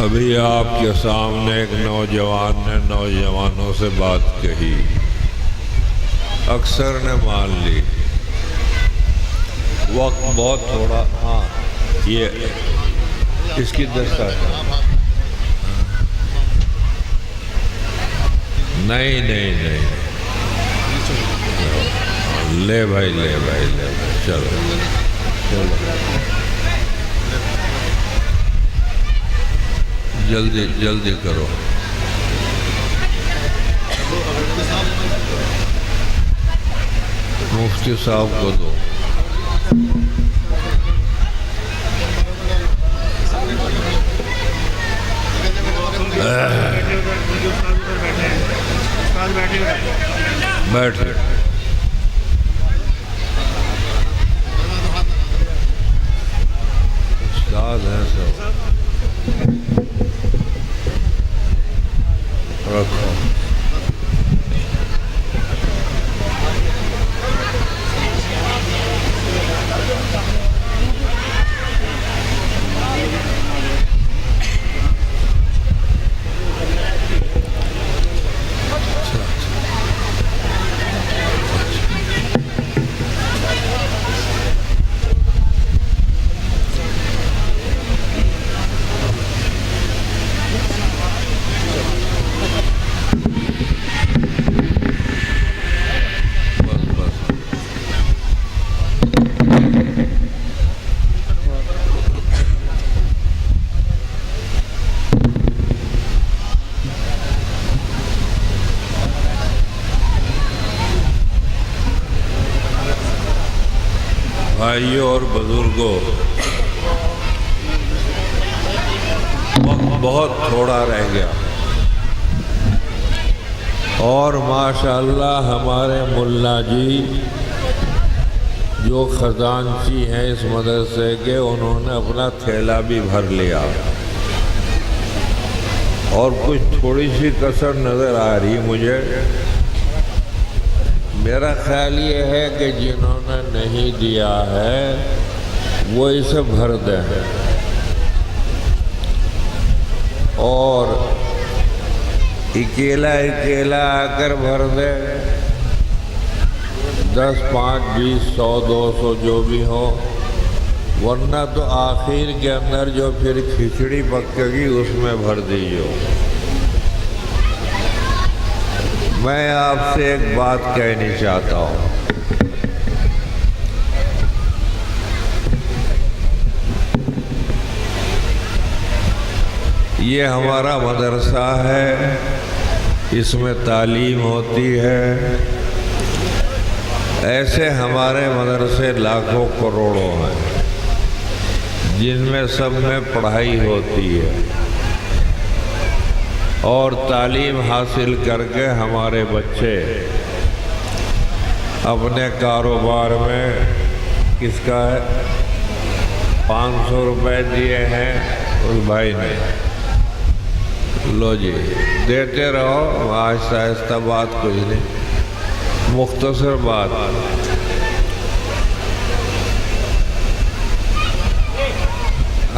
ابھی آپ کے سامنے ایک نوجوان نے نوجوانوں سے بات کہی، اکثر نے مان لی، وقت بہت تھوڑا۔ ہاں یہ اس کی دستک نہیں لے بھائی چلو جلدی کرو۔ مفتی صاحب کو دو۔ بیٹھے استاد ہیں سب، رکھو۔ بھائیوں اور بزرگوں، وقت بہت تھوڑا رہ گیا، اور ماشاءاللہ ہمارے ملا جی جو خزانچی ہیں اس مدرسے کے، انہوں نے اپنا تھیلا بھی بھر لیا، اور کچھ تھوڑی سی کسر نظر آ رہی مجھے۔ میرا خیال یہ ہے کہ جنہوں نے نہیں دیا ہے وہ اسے بھر دیں، اور اکیلا آ کر بھر دے، 10 5 20 100 200 جو بھی ہو، ورنہ تو آخر کے اندر جو پھر کھچڑی پکے گی اس میں بھر دیجیے۔ میں آپ سے ایک بات کہنی چاہتا ہوں، یہ ہمارا مدرسہ ہے، اس میں تعلیم ہوتی ہے، ایسے ہمارے مدرسے لاکھوں کروڑوں ہیں جن میں سب میں پڑھائی ہوتی ہے، اور تعلیم حاصل کر کے ہمارے بچے اپنے کاروبار میں، کس کا ہے 500 روپے دیے ہیں اس بھائی نے، لو جی دیتے رہو، آہستہ آہستہ، بات کچھ نہیں، مختصر بات۔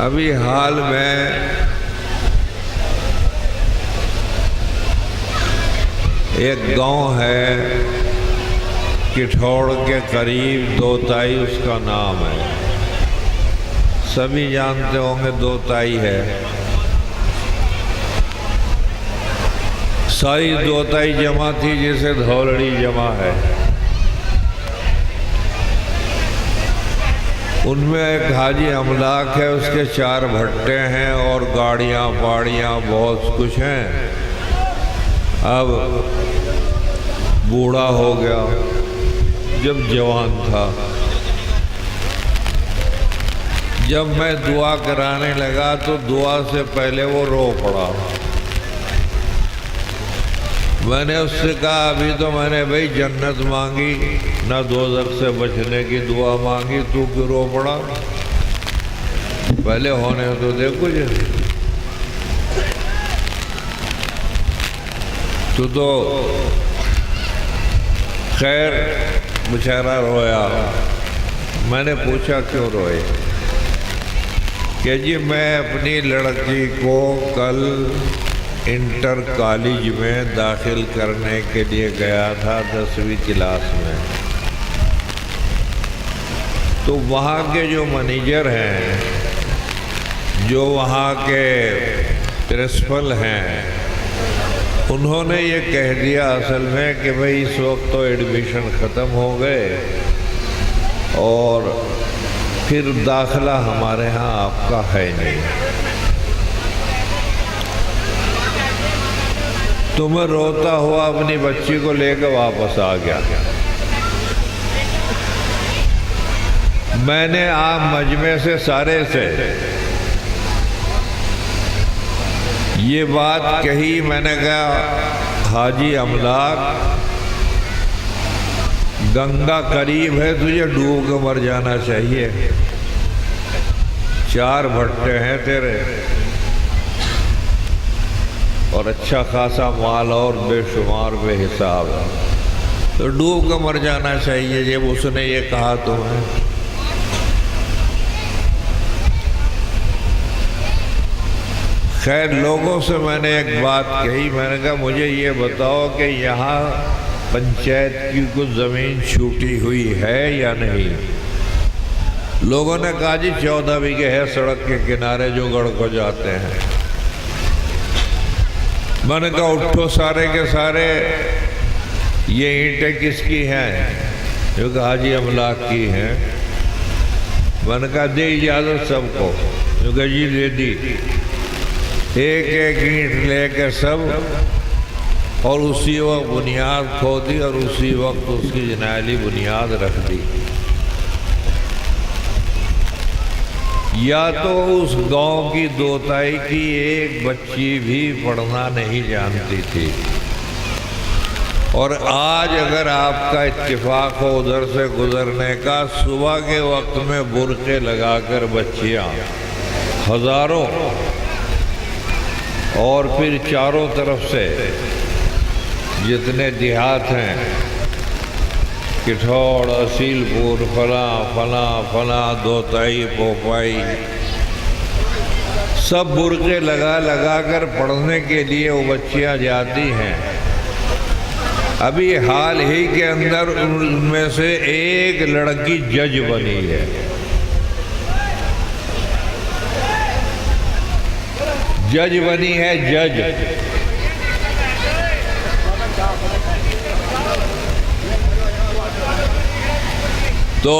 ابھی حال میں ایک گاؤں ہے کٹھوڑ کے قریب، دوتائی اس کا نام ہے، سبھی جانتے ہوں گے دوتائی ہے، ساری دوتائی جمع تھی جیسے دھولڑی جمع ہے، ان میں ایک حاجی املاک ہے، اس کے 4 بھٹے ہیں اور گاڑیاں باڑیاں بہت کچھ ہیں۔ اب بوڑھا ہو گیا، جب جوان تھا، جب میں دعا کرانے لگا تو دعا سے پہلے وہ رو پڑا۔ میں نے اس سے کہا ابھی تو میں نے بھائی جنت مانگی، نہ دوزخ سے بچنے کی دعا مانگی، تو کیوں رو پڑا؟ پہلے ہونے تو دیکھو جی، تو خیر بیچارہ رویا۔ میں نے پوچھا کیوں روئے؟ کہ جی میں اپنی لڑکی کو کل انٹر کالج میں داخل کرنے کے لیے گیا تھا 10ویں کلاس میں، تو وہاں کے جو منیجر ہیں، جو وہاں کے پرنسپل ہیں، انہوں نے یہ کہہ دیا اصل میں کہ بھئی اس وقت تو ایڈمیشن ختم ہو گئے اور پھر داخلہ ہمارے ہاں آپ کا ہے نہیں۔ تو میں روتا ہوا اپنی بچی کو لے کے واپس آ گیا۔ میں نے عام مجمع سے سارے سے یہ بات کہی، میں نے کہا حاجی املاک، گنگا قریب ہے، تجھے ڈوب کے مر جانا چاہیے، 4 بھٹے ہیں تیرے اور اچھا خاصا مال اور بے شمار بے حساب ہے، تو ڈوب کے مر جانا چاہیے جب اس نے یہ کہا تمہیں۔ خیر لوگوں سے میں نے ایک بات کہی، میں نے کہا مجھے یہ بتاؤ کہ یہاں پنچایت کی کچھ زمین چھوٹی ہوئی ہے یا نہیں؟ لوگوں نے کہا جی 14 بیگھے ہے سڑک کے کنارے جو گڑھ کو جاتے ہیں۔ میں نے کہا اٹھو سارے کے سارے، یہ اینٹیں کس کی ہیں؟ جو کہا حاجی املاک کی ہیں۔ میں نے کہا دے اجازت سب کو، جو کہا جی دے دی، ایک ایک اینٹ لے کے سب، اور اسی وقت بنیاد کھودی اور اسی وقت اس کی جنالی بنیاد رکھ دی۔ یا تو اس گاؤں کی دوتائی کی ایک بچی بھی پڑھنا نہیں جانتی تھی، اور آج اگر آپ کا اتفاق ہو ادھر سے گزرنے کا، صبح کے وقت میں برقعے لگا کر بچیاں ہزاروں، اور پھر چاروں طرف سے جتنے دیہات ہیں، کٹھوڑ، اصیل پور، فلاں فلاں فلاں، دوتائی، پوپائی، سب برقعے لگا لگا کر پڑھنے کے لیے وہ بچیاں جاتی ہیں۔ ابھی حال ہی کے اندر ان میں سے ایک لڑکی جج بنی ہے۔ جج بنی ہے، جج۔ تو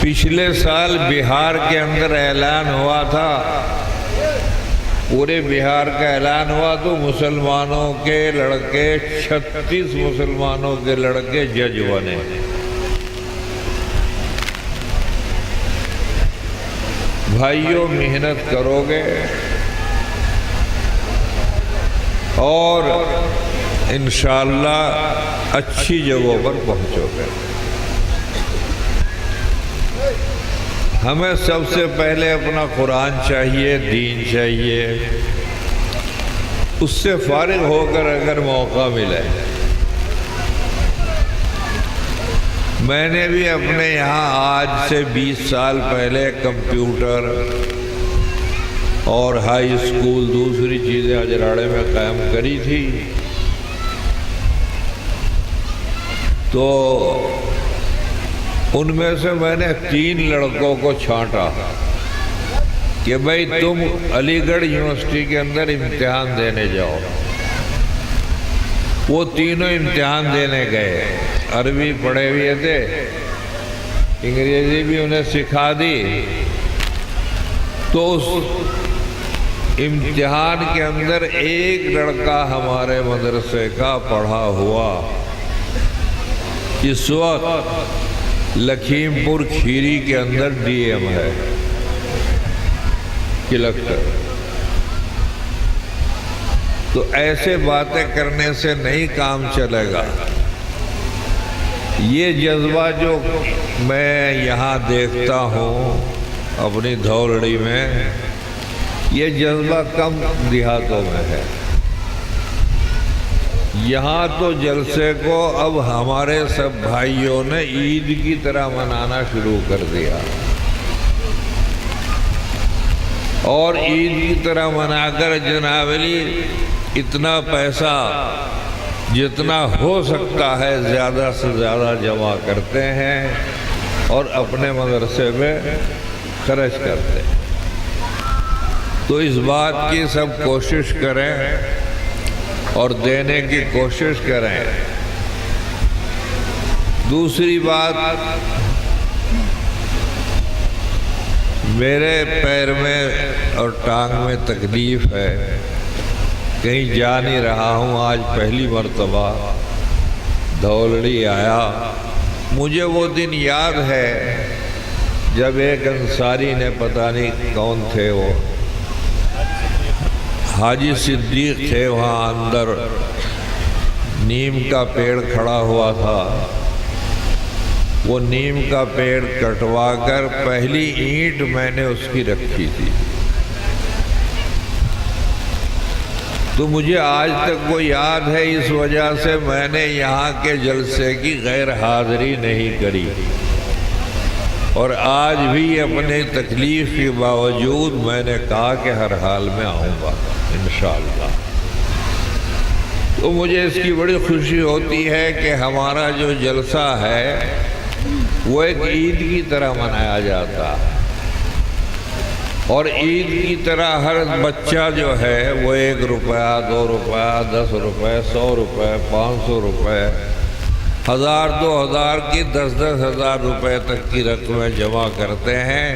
پچھلے سال بہار کے اندر اعلان ہوا تھا، پورے بہار کا اعلان ہوا، تو مسلمانوں کے لڑکے 36 مسلمانوں کے لڑکے جج بنے۔ بھائیوں محنت کرو گے اور انشاءاللہ اچھی جگہوں پر پہنچو گے۔ ہمیں سب سے پہلے اپنا قرآن چاہیے، دین چاہیے، اس سے فارغ ہو کر اگر موقع ملے۔ میں نے بھی اپنے یہاں آج سے 20 سال پہلے کمپیوٹر اور ہائی اسکول دوسری چیزیں اجراڑے میں قائم کری تھی، تو ان میں سے میں نے 3 لڑکوں کو چھانٹا کہ بھائی تم علی گڑھ یونیورسٹی کے اندر امتحان دینے جاؤ۔ وہ تینوں امتحان دینے گئے، عربی پڑھے ہوئے تھے، انگریزی بھی انہیں سکھا دی۔ تو اس امتحان کے اندر ایک لڑکا ہمارے مدرسے کا پڑھا ہوا اس وقت لکھیم پور کھیری کے اندر ڈی ایم ہے، کلکٹر۔ تو ایسے باتیں کرنے سے نہیں کام چلے گا۔ یہ جذبہ جو میں یہاں دیکھتا ہوں اپنی دھولڑی میں، یہ جذبہ کم دیہاتوں میں ہے۔ یہاں تو جلسے کو اب ہمارے سب بھائیوں نے عید کی طرح منانا شروع کر دیا، اور عید کی طرح منا کر جناب علی اتنا پیسہ جتنا ہو سکتا ہے زیادہ سے زیادہ جمع کرتے ہیں اور اپنے مدرسے میں خرچ کرتے ہیں۔ تو اس بات کی سب کوشش کریں اور دینے کی کوشش کریں۔ دوسری بات، میرے پیر میں اور ٹانگ میں تکلیف ہے، کہیں جا نہیں رہا ہوں۔ آج پہلی مرتبہ دھولڑی آیا۔ مجھے وہ دن یاد ہے جب ایک انصاری نے، پتہ نہیں کون تھے وہ، حاجی صدیق تھے، وہاں اندر نیم کا پیڑ کھڑا ہوا تھا، وہ نیم کا پیڑ کٹوا کر پہلی اینٹ میں نے اس کی رکھی تھی۔ تو مجھے آج تک وہ یاد ہے، اس وجہ سے میں نے یہاں کے جلسے کی غیر حاضری نہیں کری، اور آج بھی اپنے تکلیف کے باوجود میں نے کہا کہ ہر حال میں آؤں گا انشاءاللہ۔ تو مجھے اس کی بڑی خوشی ہوتی ہے کہ ہمارا جو جلسہ ہے وہ ایک عید کی طرح منایا جاتا ہے، اور عید کی طرح ہر بچہ جو ہے وہ 1 روپیہ 2 روپیہ 10 روپے 100 روپے 500 روپے 1000 2000 کی 10 ہزار روپے تک کی رقمیں جمع کرتے ہیں۔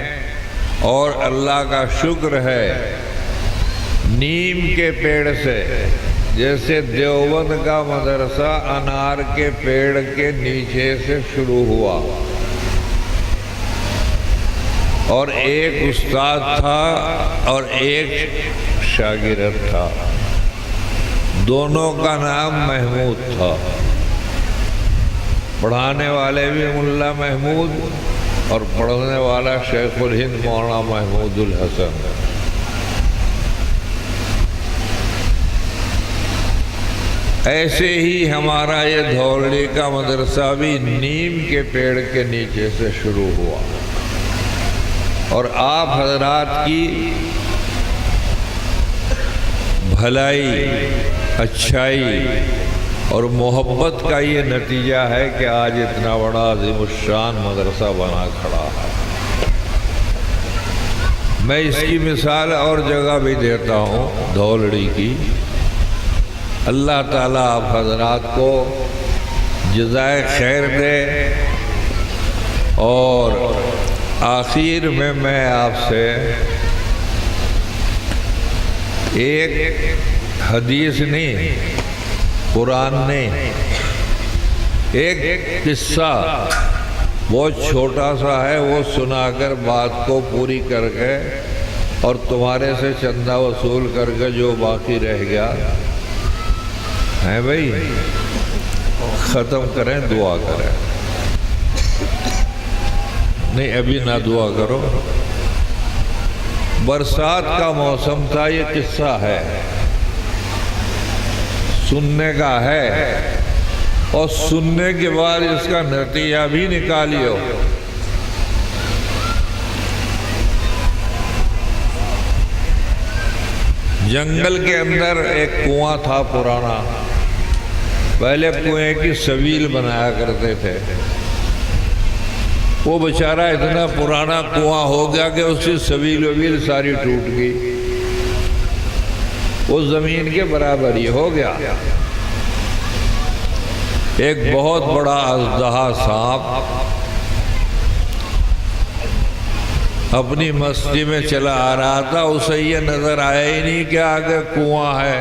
اور اللہ کا شکر ہے، نیم کے پیڑ سے، جیسے دیوبند کا مدرسہ انار کے پیڑ کے نیچے سے شروع ہوا، اور ایک استاد تھا اور ایک شاگرد تھا، دونوں کا نام محمود تھا، پڑھانے والے بھی ملا محمود اور پڑھنے والا شیخ الہند مولانا محمود الحسن۔ ایسے ہی ہمارا یہ دھولڑی کا مدرسہ بھی نیم کے پیڑ کے نیچے سے شروع ہوا، اور آپ حضرات کی بھلائی، اچھائی اور محبت کا یہ نتیجہ ہے کہ آج اتنا بڑا عظیم الشان مدرسہ بنا کھڑا ہے۔ میں اس کی مثال اور جگہ بھی دیتا ہوں دھولڑی کی۔ اللہ تعالیٰ آپ حضرات کو جزائے خیر دے، اور آخر میں آپ سے ایک حدیث نہیں، قرآن نہیں، ایک قصہ بہت چھوٹا سا ہے، وہ سنا کر بات کو پوری کر کے اور تمہارے سے چندہ وصول کر کے جو باقی رہ گیا ہے بھائی ختم کریں، دعا کریں۔ نہیں ابھی نہ دعا کرو، برسات کا موسم تھا، یہ قصہ ہے، سننے کا ہے، اور سننے کے بعد اس کا نتیجہ بھی نکالیو۔ جنگل کے اندر ایک کنواں تھا پرانا، پہلے کنویں کی سبیل بنایا کرتے تھے، وہ بیچارہ اتنا پرانا کنواں ہو گیا کہ اس کی سبیل وبیل ساری ٹوٹ گئی، وہ زمین کے برابر ہی ہو گیا۔ ایک بہت بڑا اژدہا سانپ اپنی مستی میں چلا آ رہا تھا، اسے یہ نظر آیا ہی نہیں کہ آگے کنواں ہے،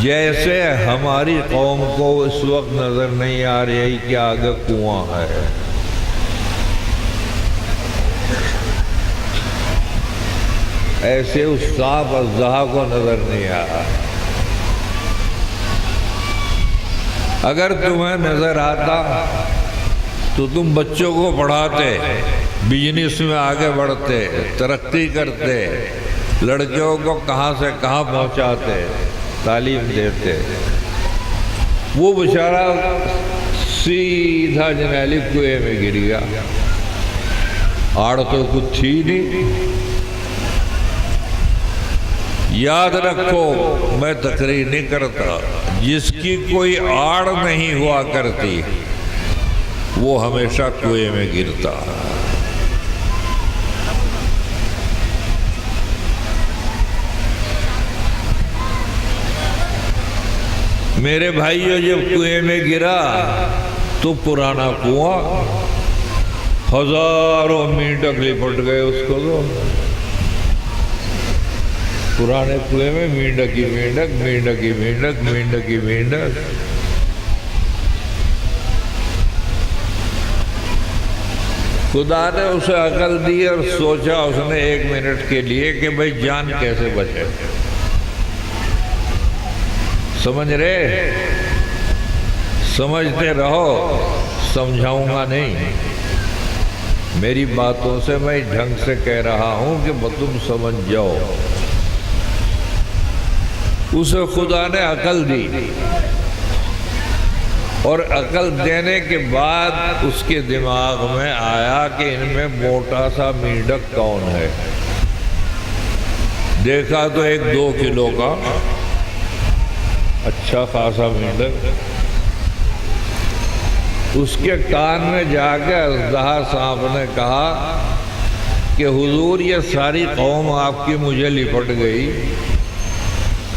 جیسے ہماری قوم کو اس وقت نظر نہیں آ رہی کہ آگے کنواں ہے۔ ایسے اس سانپ اژدہا کو نظر نہیں آیا۔ اگر تمہیں نظر آتا تو تم بچوں کو پڑھاتے، بزنس میں آگے بڑھتے، ترقی کرتے، لڑکیوں کو کہاں سے کہاں پہنچاتے، تعلیم دیتے. وہ بیچارہ سیدھا جنیلی کنویں میں گر گیا. آڑ تو کچھ تھی نہیں. یاد رکھو، میں تقریر نہیں کرتا، جس کی کوئی آڑ نہیں ہوا کرتی وہ ہمیشہ کنویں میں گرتا. میرے بھائیو، جب کنویں میں گرا تو پرانا کنواں، ہزاروں مینڈک لپٹ گئے اس کو. تو پرانے کنویں میں مینڈک ہی مینڈک، مینڈک ہی مینڈک، مینڈک ہی مینڈک. خدا نے اسے عقل دی اور سوچا اس نے 1 منٹ کے لیے کہ بھئی جان کیسے بچے. سمجھ رہے؟ سمجھتے رہو، سمجھاؤں گا نہیں. میری باتوں سے میں ڈھنگ سے کہہ رہا ہوں کہ تم سمجھ جاؤ. اسے خدا نے عقل دی، اور عقل دینے کے بعد اس کے دماغ میں آیا کہ ان میں موٹا سا مینڈک کون ہے. دیکھا تو 1-2 کلو کا اچھا خاصا مینڈک. اس کے کان میں جا کے اژدہا سانپ نے کہا کہ حضور، یہ ساری قوم آپ کی مجھے لپٹ گئی،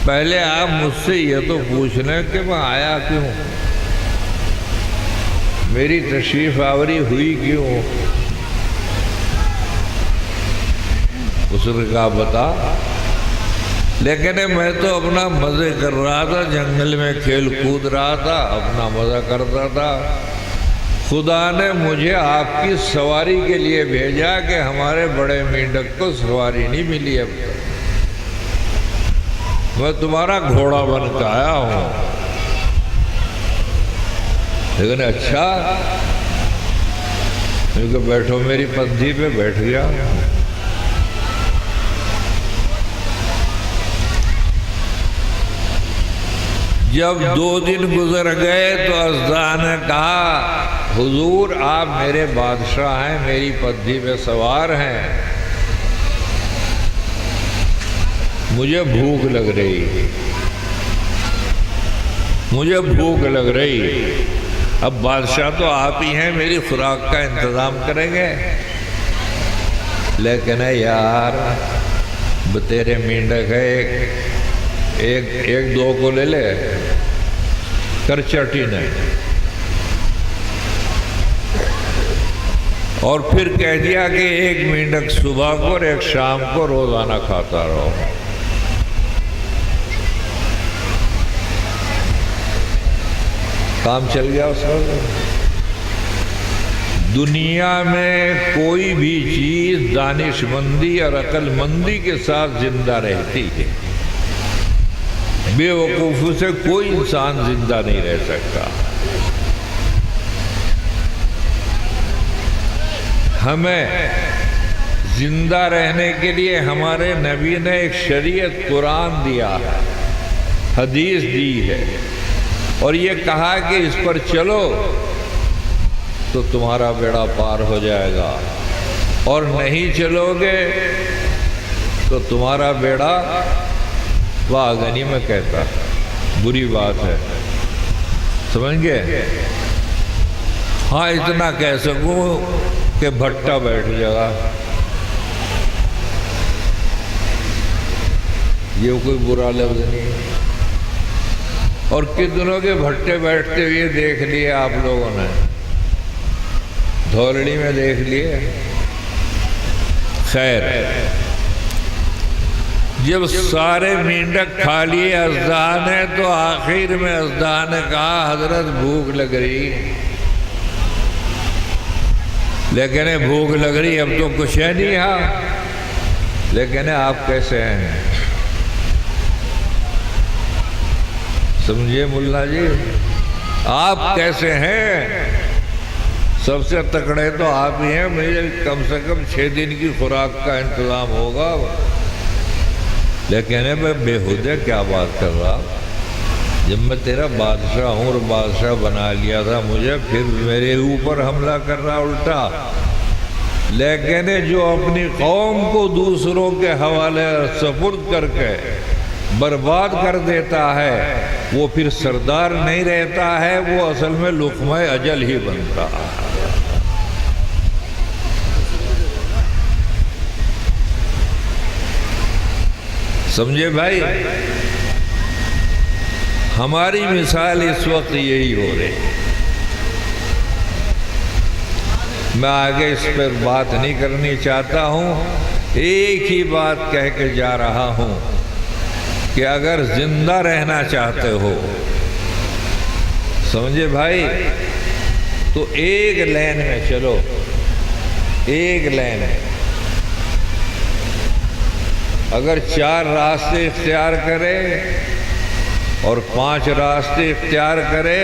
پہلے آپ مجھ سے یہ تو پوچھ لیں کہ میں آیا کیوں، میری تشریف آوری ہوئی کیوں. اس نے کہا بتا. لیکن میں تو اپنا مزے کر رہا تھا، جنگل میں کھیل کود رہا تھا، اپنا مزہ کرتا تھا. خدا نے مجھے آپ کی سواری کے لیے بھیجا کہ ہمارے بڑے مینڈک کو سواری نہیں ملی اب تک. میں تمہارا گھوڑا بن کے آیا ہوں. لیکن اچھا، کیونکہ بیٹھو، میری پندھی پہ بیٹھ گیا. جب 2 دن گزر گئے تو اژدہا نے کہا حضور آپ میرے بادشاہ ہیں، میری پدھی پہ سوار ہیں، مجھے بھوک لگ رہی، مجھے بھوک لگ رہی. اب بادشاہ تو آپ ہی ہیں، میری خوراک کا انتظام کریں گے. لیکن یار تیرے مینڈک ہے، ایک 2 کو لے لے. کرچٹی نے اور پھر کہہ دیا کہ 1 مینڈک صبح کو اور 1 شام کو روزانہ کھاتا رہو. کام چل گیا اس وقت. دنیا میں کوئی بھی چیز دانش مندی اور عقل مندی کے ساتھ زندہ رہتی ہے. بے وقوفی سے کوئی انسان زندہ نہیں رہ سکتا. ہمیں زندہ رہنے کے لیے ہمارے نبی نے ایک شریعت قرآن دیا ہے، حدیث دی ہے، اور یہ کہا کہ اس پر چلو تو تمہارا بیڑا پار ہو جائے گا، اور نہیں چلو گے تو تمہارا بیڑا واگا نہیں. میں کہتا بری بات ہے، سمجھ گئے؟ ہاں اتنا کہہ سکوں کہ بھٹا بیٹھ جائے گا، یہ کوئی برا لفظ نہیں. اور کتنوں کے بھٹے بیٹھتے ہوئے دیکھ لیے آپ لوگوں نے، دھولڑی میں دیکھ لیے. خیر، جب سارے مینڈک کھا لیے اژدہا نے تو آخر میں اژدہا نے کہا حضرت بھوک لگ رہی. لیکن بھوک لگ رہی، اب تو کچھ ہے نہیں. ہاں لیکن آپ کیسے ہیں؟ سمجھے ملا جی، آپ کیسے ہیں؟ سب سے تکڑے تو آپ ہی ہیں. مجھے کم سے کم 6 دن کی خوراک کا انتظام ہوگا. لیکن میں بےہودہ کیا بات کر رہا، جب میں تیرا بادشاہ ہوں اور بادشاہ بنا لیا تھا مجھے، پھر میرے اوپر حملہ کر رہا الٹا۔ لیکن جو اپنی قوم کو دوسروں کے حوالے سپرد کر کے برباد کر دیتا ہے، وہ پھر سردار نہیں رہتا ہے، وہ اصل میں لقمہ اجل ہی بنتا ہے۔ سمجھے بھائی؟ ہماری مثال اس وقت یہی ہو رہی ہے۔ میں آگے اس پر بات نہیں کرنی چاہتا ہوں، ایک ہی بات کہہ کے جا رہا ہوں کہ اگر زندہ رہنا چاہتے ہو، سمجھے بھائی، تو ایک لین میں چلو، ایک لین ہے۔ اگر 4 راستے اختیار کرے اور 5 راستے اختیار کرے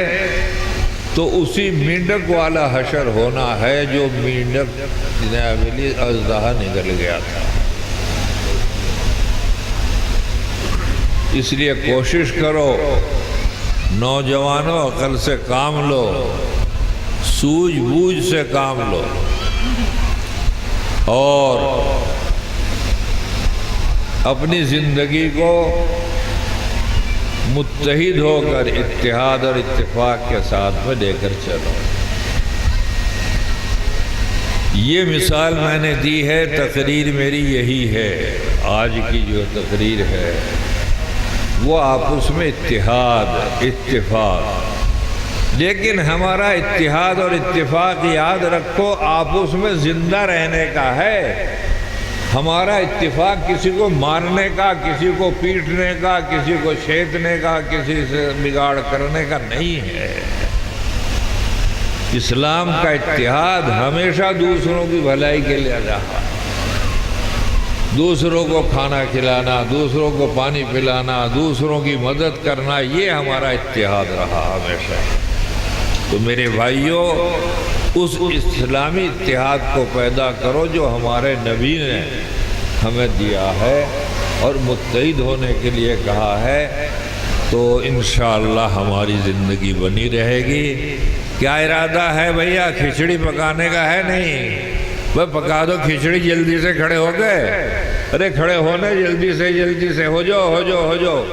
تو اسی مینڈک والا حشر ہونا ہے جو مینڈک جنابلی اژدہا نکل گیا تھا۔ اس لیے کوشش کرو، نوجوانوں، عقل سے کام لو، سوجھ بوجھ سے کام لو، اور اپنی زندگی کو متحد ہو کر اتحاد اور اتفاق کے ساتھ میں لے کر چلو۔ یہ مثال میں نے دی ہے، تقریر میری یہی ہے۔ آج کی جو تقریر ہے وہ آپس میں اتحاد، اتفاق، لیکن ہمارا اتحاد اور اتفاق یاد رکھو آپس میں زندہ رہنے کا ہے۔ ہمارا اتفاق کسی کو مارنے کا، کسی کو پیٹنے کا، کسی کو چھیدنے کا، کسی سے بگاڑ کرنے کا نہیں ہے۔ اسلام کا اتحاد ہمیشہ دوسروں کی بھلائی کے لیے رہا، دوسروں کو کھانا کھلانا، دوسروں کو پانی پلانا، دوسروں کی مدد کرنا، یہ ہمارا اتحاد رہا ہمیشہ۔ تو میرے بھائیوں، اس اسلامی اتحاد کو پیدا کرو جو ہمارے نبی نے ہمیں دیا ہے اور متحد ہونے کے لیے کہا ہے، تو انشاءاللہ ہماری زندگی بنی رہے گی۔ کیا ارادہ ہے بھیا؟ کھچڑی پکانے کا ہے نہیں؟ وہ پکا دو کھچڑی، جلدی سے کھڑے ہو گئے، ارے کھڑے ہونے، جلدی سے ہو جاؤ۔